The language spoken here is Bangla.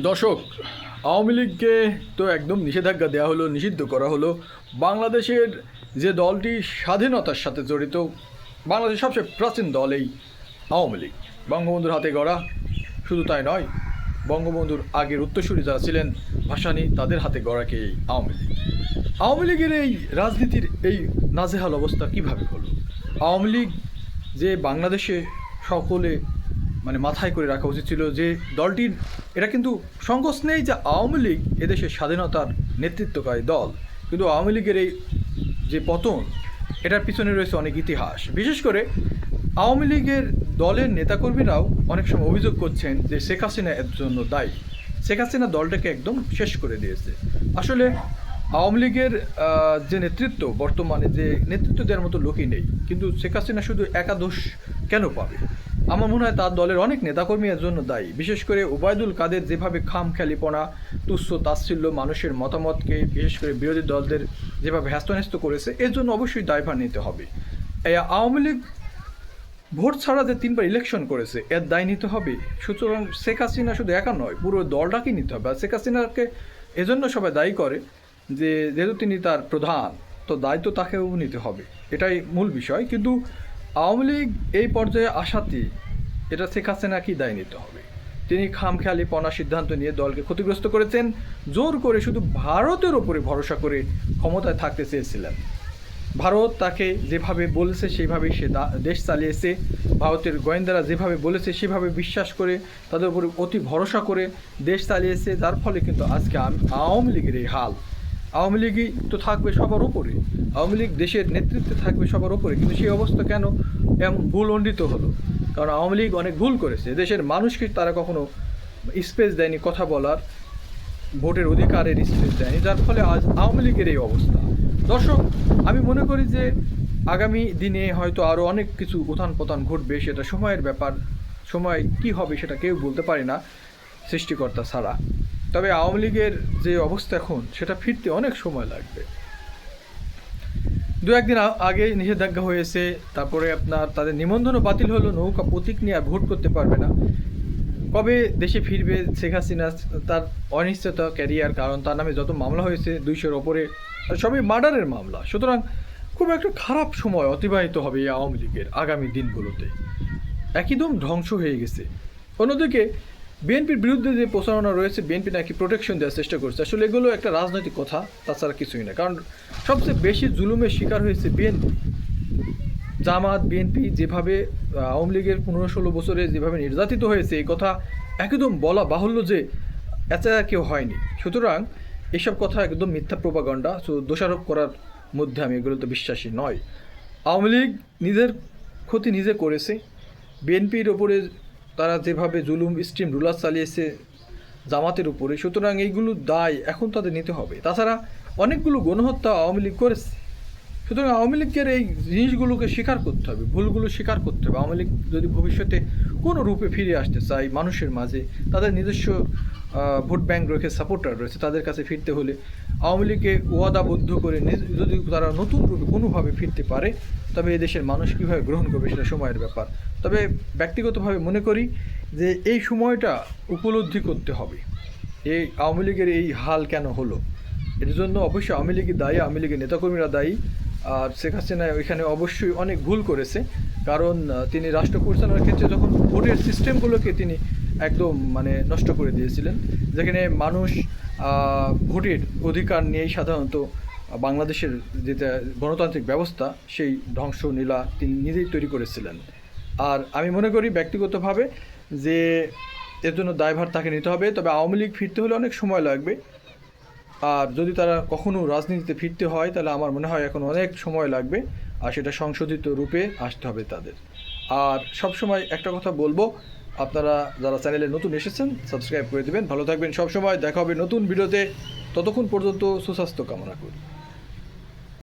দর্শক, আওয়ামী লীগকে তো একদম নিষেধাজ্ঞা দেওয়া হলো, নিষিদ্ধ করা হলো। বাংলাদেশের যে দলটি স্বাধীনতার সাথে জড়িত, বাংলাদেশের সবচেয়ে প্রাচীন দল এই আওয়ামী লীগ, বঙ্গবন্ধুর হাতে গড়া। শুধু তাই নয়, বঙ্গবন্ধুর আগের উত্তরসূরি যারা ছিলেন ভাসানী, তাদের হাতে গড়াকে এই আওয়ামী লীগ। আওয়ামী লীগের এই রাজনীতির এই নাজেহাল অবস্থা কিভাবে হলো? আওয়ামী লীগ যে বাংলাদেশে সকলে মাথায় করে রাখা উচিত ছিল, যে দলটির এটা কিন্তু সংকোচ নেই যে আওয়ামী লীগ এদেশের স্বাধীনতার নেতৃত্বকারী দল, কিন্তু আওয়ামী লীগের এই যে পতন, এটার পিছনে রয়েছে অনেক ইতিহাস। বিশেষ করে আওয়ামী লীগের দলের নেতাকর্মীরাও অনেক সময় অভিযোগ করছেন যে শেখ হাসিনা এর জন্য দায়ী। শেখ হাসিনা দলটাকে একদম শেষ করে দিয়েছে। আসলে আওয়ামী লীগের যে নেতৃত্ব, বর্তমানে যে নেতৃত্ব দেওয়ার মতো লোকই নেই, কিন্তু শেখ হাসিনা শুধু একাদোষ কেন পাবে? আমার মনে হয় তার দলের অনেক নেতাকর্মী এর জন্য দায়ী। বিশেষ করে ওবায়দুল কাদের যেভাবে খামখেয়ালিপনা, তুচ্ছ তাচ্ছিল্য, মানুষের মতামতকে বিশেষ করে বিরোধী দলদের যেভাবে হ্যাস্তন্যস্ত করেছে, এর জন্য অবশ্যই দায়ভার নিতে হবে। এই আওয়ামী লীগ ভোট ছাড়া যে 3বার ইলেকশন করেছে, এর দায় নিতে হবে। সুতরাং শেখ হাসিনা শুধু একা নয়, পুরো দলটাকেই নিতে হবে। আর শেখ হাসিনাকে এজন্য সবাই দায়ী করে যে যেহেতু তিনি তার প্রধান, তো দায়িত্ব তাকেও নিতে হবে, এটাই মূল বিষয়। কিন্তু আওয়ামী লীগ এই পর্যায়ে আসাতে এটা শেখ হাসিনাকেই দায় নিতে হবে। তিনি খামখেয়ালিপনা সিদ্ধান্ত নিয়ে দলকে ক্ষতিগ্রস্ত করেছেন, জোর করে শুধু ভারতের ওপরে ভরসা করে ক্ষমতায় থাকতে চেয়েছিলেন। ভারত তাকে যেভাবে বলেছে সেইভাবেই সে দেশ চালিয়েছে। ভারতের গোয়েন্দারা যেভাবে বলেছে সেভাবে বিশ্বাস করে তাদের উপরে অতি ভরসা করে দেশ চালিয়েছে, যার ফলে কিন্তু আজকে আওয়ামী লীগের এই হাল। আওয়ামী লীগই তো থাকবে সবার উপরে, আওয়ামী লীগ দেশের নেতৃত্বে থাকবে সবার উপরে, কিন্তু সেই অবস্থা কেন এমন ভুলণ্ডিত হলো? কারণ আওয়ামী লীগ অনেক ভুল করেছে। দেশের মানুষকে তারা কখনো স্পেস দেয়নি কথা বলার, ভোটের অধিকারের স্পেস দেয়নি, যার ফলে আজ আওয়ামী লীগের এই অবস্থা। দর্শক, আমি মনে করি যে আগামী দিনে হয়তো আরও অনেক কিছু উত্থান পতন ঘটবে, সেটা সময়ের ব্যাপার। সময় কি হবে সেটা কেউ বলতে পারে না সৃষ্টিকর্তা ছাড়া। তবে আওয়ামী লীগের যে অবস্থা এখন, সেটা ফিরতে অনেক সময় লাগবে। দু একদিন আগে নিষেধাজ্ঞা হয়েছে, তারপরে আপনার তাদের নিবন্ধনও বাতিল হলো, নৌকা প্রতীক নিয়ে আর ভোট করতে পারবে না। কবে দেশে ফিরবে শেখ হাসিনা, তার অনিশ্চয়তা ক্যারিয়ার, কারণ তার নামে যত মামলা হয়েছে 200-র ওপরে, সবই মার্ডারের মামলা। সুতরাং খুব একটা খারাপ সময় অতিবাহিত হবে এই আওয়ামী লীগের আগামী দিনগুলোতে। একদম ধ্বংস হয়ে গেছে। অন্যদিকে বিএনপির বিরুদ্ধে যে প্রচারণা রয়েছে, বিএনপি নাকি প্রোটেকশন দেওয়ার চেষ্টা করছে, আসলে এগুলো একটা রাজনৈতিক কথা, তাছাড়া কিছুই না। কারণ সবচেয়ে বেশি জুলুমের শিকার হয়েছে বিএনপি। জামাত, বিএনপি যেভাবে আওয়ামী লীগের 15-16 বছরে যেভাবে নির্যাতিত হয়েছে, এই কথা একদম বলা বাহুল্য যে এত কেউ হয়নি। সুতরাং এসব কথা একদম মিথ্যা প্রোপাগান্ডা। সো দোষারোপ করার মধ্যে আমি এগুলোতে বিশ্বাসী নয়। আওয়ামী লীগ নিজের ক্ষতি নিজে করেছে। বিএনপির ওপরে তারা যেভাবে জুলুম স্ট্রিম রুলার চালিয়েছে জামাতের উপরে, সুতরাং এইগুলো দায় এখন তাদের নিতে হবে। তাছাড়া অনেকগুলো গণহত্যা আওয়ামী লীগ করেছে। সুতরাং আওয়ামী লীগের এই জিনিসগুলোকে স্বীকার করতে হবে, ভুলগুলো স্বীকার করতে হবে। আওয়ামী লীগ যদি ভবিষ্যতে কোনো রূপে ফিরে আসতে চায় মানুষের মাঝে, তাদের নিজস্ব ভোট ব্যাংক রেখে সাপোর্টার রয়েছে, তাদের কাছে ফিরতে হলে আওয়ামী লীগকে ওয়াদাবদ্ধ করে যদি তারা নতুন রূপে কোনোভাবে ফিরতে পারে, তবে এদেশের মানুষ কীভাবে গ্রহণ করবে সেটা সময়ের ব্যাপার। তবে ব্যক্তিগতভাবে মনে করি যে এই সময়টা উপলব্ধি করতে হবে এই আওয়ামী লীগের এই হাল কেন হলো। এর জন্য অবশ্যই আওয়ামী লীগই দায়ী, আওয়ামী লীগের নেতাকর্মীরা দায়ী। আর শেখ হাসিনা এখানে অবশ্যই অনেক ভুল করেছে, কারণ তিনি রাষ্ট্র পরিচালনার ক্ষেত্রে যখন ভোটের সিস্টেমগুলোকে তিনি একদম নষ্ট করে দিয়েছিলেন, যেখানে মানুষ ভোটের অধিকার নিয়েই সাধারণত বাংলাদেশের যেটা গণতান্ত্রিক ব্যবস্থা, সেই ধ্বংস নীলা তিনি নিজেই তৈরি করেছিলেন। আর আমি মনে করি ব্যক্তিগতভাবে যে এর জন্য দায়ভার তাকে নিতে হবে। তবে আওয়ামী লীগ ফিরতে হলে অনেক সময় লাগবে। আর যদি তারা কখনো রাজনীতিতে ফিরতে হয়, তাহলে আমার মনে হয় এখন অনেক সময় লাগবে, আর সেটা সংশোধিত রূপে আসতে হবে তাদের। আর সবসময় একটা কথা বলবো, আপনারা যারা চ্যানেলে নতুন এসেছেন সাবস্ক্রাইব করে দেবেন। ভালো থাকবেন সবসময়, দেখা হবে নতুন ভিডিওতে। ততক্ষণ পর্যন্ত সুস্বাস্থ্য কামনা করি।